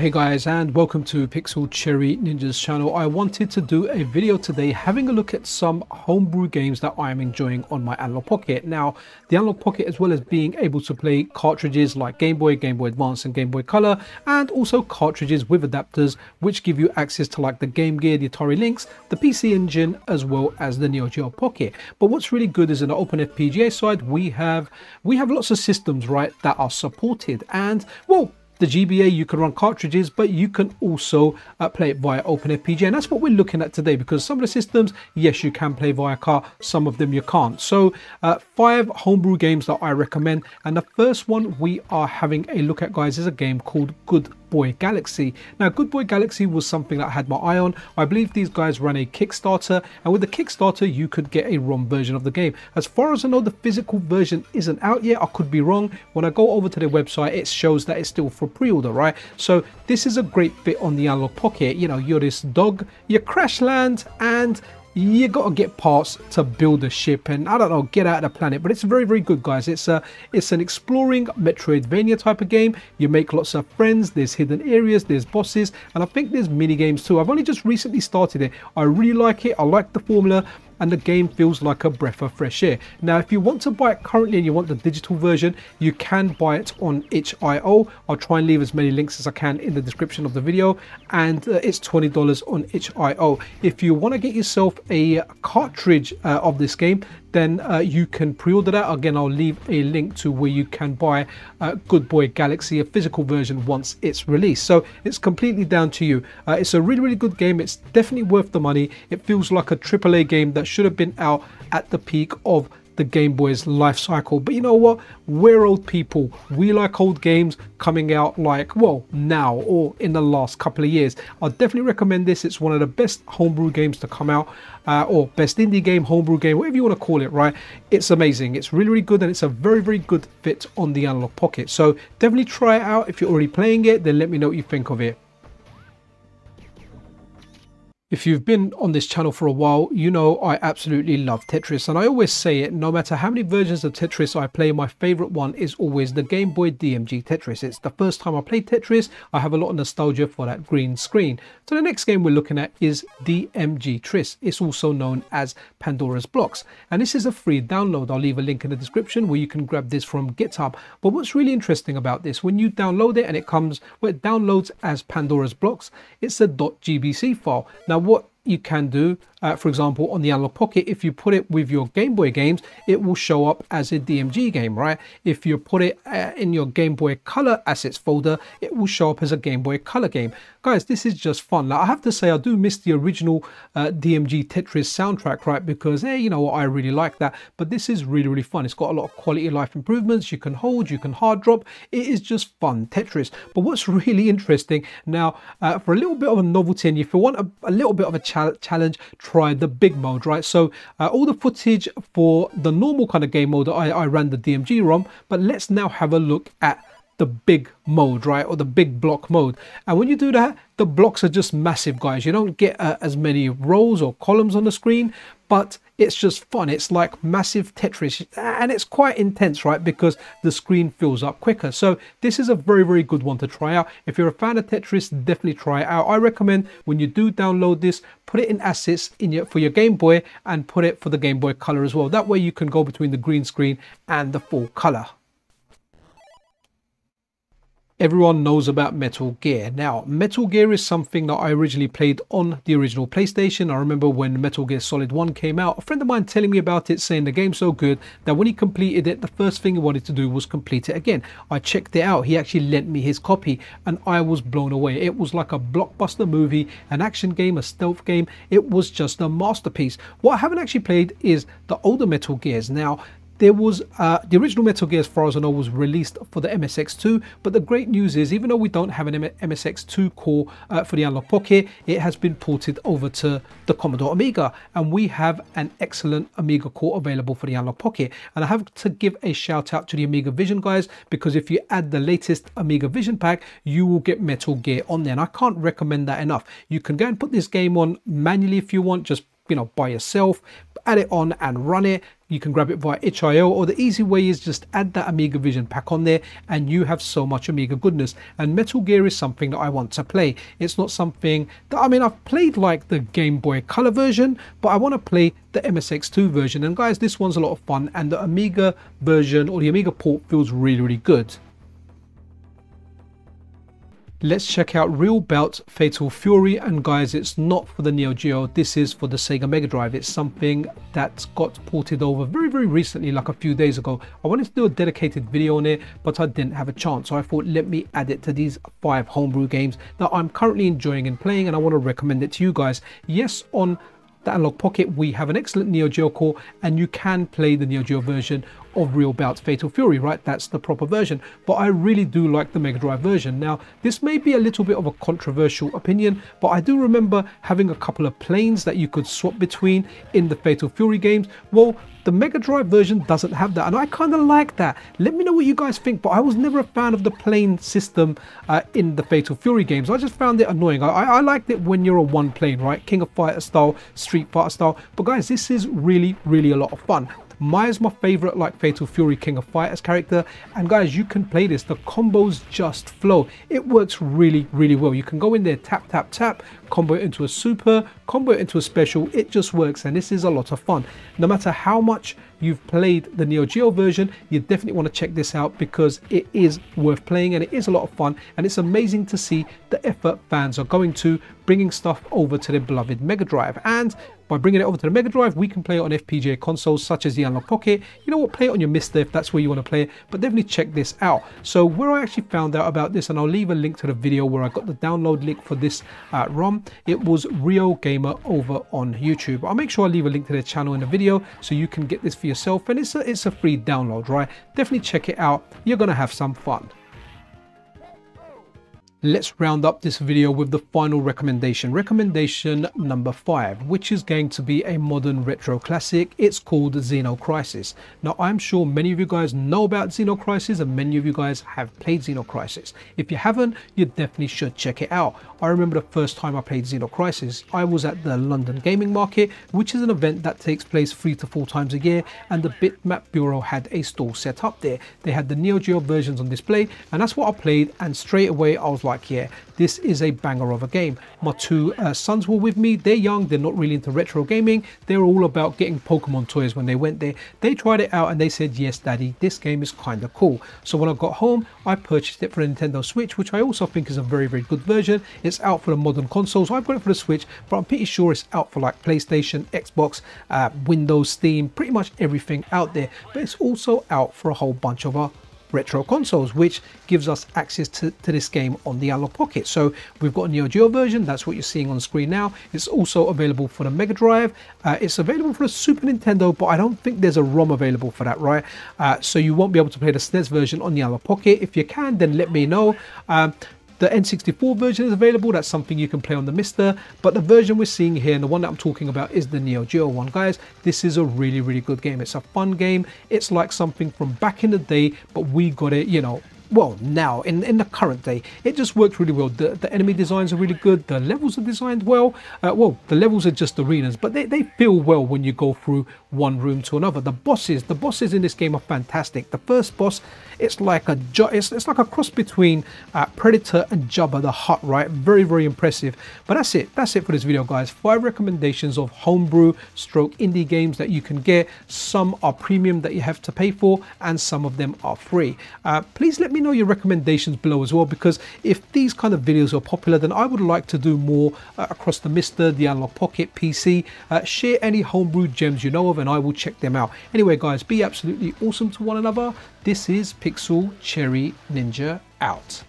Hey guys, and welcome to Pixel Cherry Ninja's channel. I wanted to do a video today having a look at some homebrew games that I'm enjoying on my Analogue Pocket. Now, the Analogue Pocket, as well as being able to play cartridges like Game Boy, Game Boy Advance and Game Boy Color, and also cartridges with adapters which give you access to like the Game Gear, the Atari Lynx, the PC Engine, as well as the Neo Geo Pocket. But what's really good is in the OpenFPGA side, we have lots of systems, right, that are supported. And well, the GBA, you can run cartridges, but you can also play it via OpenFPGA, and that's what we're looking at today, because some of the systems, yes, you can play via car, some of them you can't. So 5 homebrew games that I recommend, and the first one we are having a look at, guys, is a game called Goodboy Galaxy. Now, Goodboy Galaxy was something that I had my eye on. I believe these guys ran a Kickstarter, and with the Kickstarter you could get a ROM version of the game. As far as I know, the physical version isn't out yet. I could be wrong. When I go over to their website, it shows that it's still for pre-order, right? So this is a great fit on the Analogue Pocket. You know, you're this dog, you crash land, and you got to get parts to build a ship and, I don't know, get out of the planet. But it's very, very good, guys. It's an exploring Metroidvania type of game. You make lots of friends, there's hidden areas, there's bosses, and I think there's mini games too. I've only just recently started it. I really like it. I like the formula, and the game feels like a breath of fresh air. Now, if you want to buy it currently and you want the digital version, you can buy it on itch.io. I'll try and leave as many links as I can in the description of the video, and it's $20 on itch.io. If you want to get yourself a cartridge of this game, then you can pre-order that. Again, I'll leave a link to where you can buy Goodboy Galaxy, a physical version, once it's released. So it's completely down to you. It's a really, really good game. It's definitely worth the money. It feels like a AAA game that should have been out at the peak of the Game Boy's life cycle. But you know what? We're old people. We like old games coming out like, well, now or in the last couple of years. I definitely recommend this. It's one of the best homebrew games to come out, or best indie game, homebrew game, whatever you want to call it, right? It's amazing. It's really, really good, and it's a very, very good fit on the Analogue Pocket. So definitely try it out. If you're already playing it, then let me know what you think of it. If you've been on this channel for a while, you know I absolutely love Tetris, and I always say it, no matter how many versions of Tetris I play, my favorite one is always the Game Boy DMGtris. It's the first time I played Tetris. I have a lot of nostalgia for that green screen. So the next game we're looking at is DMGtris. It's also known as Pandora's Blocks, and this is a free download. I'll leave a link in the description where you can grab this from GitHub. But what's really interesting about this, when you download it and it comes, well, it downloads as Pandora's Blocks, it's a .gbc file. Now, what you can do, for example, on the Analogue Pocket, if you put it with your Game Boy games, it will show up as a DMG game, right? If you put it in your Game Boy Color assets folder, it will show up as a Game Boy Color game. Guys, this is just fun. Now, I have to say, I do miss the original DMGtris soundtrack, right? Because, hey, you know what, I really like that. But this is really, really fun. It's got a lot of quality of life improvements. You can hold, you can hard drop. It is just fun Tetris. But what's really interesting now, for a little bit of a novelty, and if you want a little bit of a challenge, try the big mode, right? So all the footage for the normal kind of game mode, I ran the DMG ROM, but let's now have a look at the big mode, right, or the big block mode. And when you do that, the blocks are just massive, guys. You don't get as many rows or columns on the screen, but it's just fun. It's like massive Tetris, and it's quite intense, right, because the screen fills up quicker. So this is a very, very good one to try out. If you're a fan of Tetris, definitely try it out. I recommend when you do download this, put it in assets for your Game Boy, and put it for the Game Boy Color as well. That way you can go between the green screen and the full color. Everyone knows about Metal Gear. Now, Metal Gear is something that I originally played on the original PlayStation. I remember when Metal Gear Solid 1 came out, a friend of mine telling me about it, saying the game's so good that when he completed it, the first thing he wanted to do was complete it again. I checked it out. He actually lent me his copy, and I was blown away. It was like a blockbuster movie, an action game, a stealth game. It was just a masterpiece. What I haven't actually played is the older Metal Gears. Now, there was the original Metal Gear, as far as I know, was released for the MSX2, but the great news is, even though we don't have an MSX2 core for the Analogue Pocket, it has been ported over to the Commodore Amiga, and we have an excellent Amiga core available for the Analogue Pocket. And I have to give a shout out to the Amiga Vision guys, because if you add the latest Amiga Vision pack, you will get Metal Gear on there, and I can't recommend that enough. You can go and put this game on manually if you want, just, you know, by yourself, add it on and run it. You can grab it via itch.io, or the easy way is just add that Amiga Vision pack on there and you have so much Amiga goodness. And Metal Gear is something that I want to play. It's not something that, I mean, I've played like the Game Boy Color version, but I want to play the MSX2 version. And guys, this one's a lot of fun, and the Amiga version or the Amiga port feels really, really good. Let's check out Real Bout Fatal Fury, and guys, it's not for the Neo Geo, this is for the Sega Mega Drive. It's something that got ported over very recently, like a few days ago. I wanted to do a dedicated video on it, but I didn't have a chance, so I thought let me add it to these 5 homebrew games that I'm currently enjoying and playing, and I want to recommend it to you guys. Yes, on the Analogue Pocket we have an excellent Neo Geo core, and you can play the Neo Geo version of Real Bout Fatal Fury, right? That's the proper version, but I really do like the Mega Drive version. Now, this may be a little bit of a controversial opinion, but I do remember having a couple of planes that you could swap between in the Fatal Fury games. Well, the Mega Drive version doesn't have that, and I kind of like that. Let me know what you guys think, but I was never a fan of the plane system in the Fatal Fury games. I just found it annoying. I liked it when you're on one plane, right? King of Fighter style, Street Fighter style. But guys, this is really a lot of fun. Maya's my favorite like Fatal Fury King of Fighters character, and guys, you can play this, the combos just flow. It works really well. You can go in there, tap, combo it into a super, combo it into a special. It just works, and this is a lot of fun. No matter how much you've played the Neo Geo version, you definitely want to check this out because it is worth playing and it is a lot of fun, and it's amazing to see the effort fans are going to bringing stuff over to their beloved Mega Drive. And by bringing it over to the Mega Drive, we can play it on FPGA consoles such as the Analogue Pocket. You know what, play it on your MiSTer if that's where you want to play it, but definitely check this out. So where I actually found out about this, and I'll leave a link to the video where I got the download link for this ROM, it was Rio Gamer over on YouTube. I'll make sure I leave a link to their channel in the video so you can get this for yourself, and it's a free download, right? Definitely check it out. You're gonna have some fun. Let's round up this video with the final recommendation number 5, which is going to be a modern retro classic. It's called Xeno Crisis. Now, I'm sure many of you guys know about Xeno Crisis, and many of you guys have played Xeno Crisis. If you haven't, you definitely should check it out. I remember the first time I played Xeno Crisis, I was at the London Gaming Market, which is an event that takes place 3 to 4 times a year, and the Bitmap Bureau had a stall set up there. They had the Neo Geo versions on display, and that's what I played, and straight away I was like, yeah, this is a banger of a game. My 2 sons were with me. They're young, they're not really into retro gaming. They're all about getting Pokemon toys when they went there. They tried it out and they said, yes daddy, this game is kind of cool. So when I got home, I purchased it for the Nintendo Switch, which I also think is a very good version. It's out for the modern consoles. I've got it for the Switch, but I'm pretty sure it's out for like PlayStation, Xbox, Windows, Steam, pretty much everything out there. But it's also out for a whole bunch of retro consoles, which gives us access to this game on the Analogue Pocket. So we've got a Neo Geo version, that's what you're seeing on the screen now. It's also available for the Mega Drive. It's available for the Super Nintendo, but I don't think there's a ROM available for that, right? So you won't be able to play the SNES version on the Analogue Pocket. If you can, then let me know. The N64 version is available. That's something you can play on the MiSTer, but the version we're seeing here and the one that I'm talking about is the Neo Geo one. Guys, this is a really good game. It's a fun game. It's like something from back in the day, but we got it, you know, well, now in the current day. It just works really well. The enemy designs are really good. The levels are designed well. Well, the levels are just arenas, but they feel well when you go through one room to another. The bosses in this game are fantastic. The first boss, it's like a cross between Predator and Jabba the Hutt, right? Very impressive. But that's it for this video, guys. 5 recommendations of homebrew stroke indie games that you can get. Some are premium that you have to pay for, and some of them are free. Please let me know your recommendations below as well, because if these kind of videos are popular, then I would like to do more across the MiSTer, the Analogue Pocket, PC. Share any homebrew gems you know of and I will check them out. Anyway guys, be absolutely awesome to one another. This is Pixel Cherry Ninja out.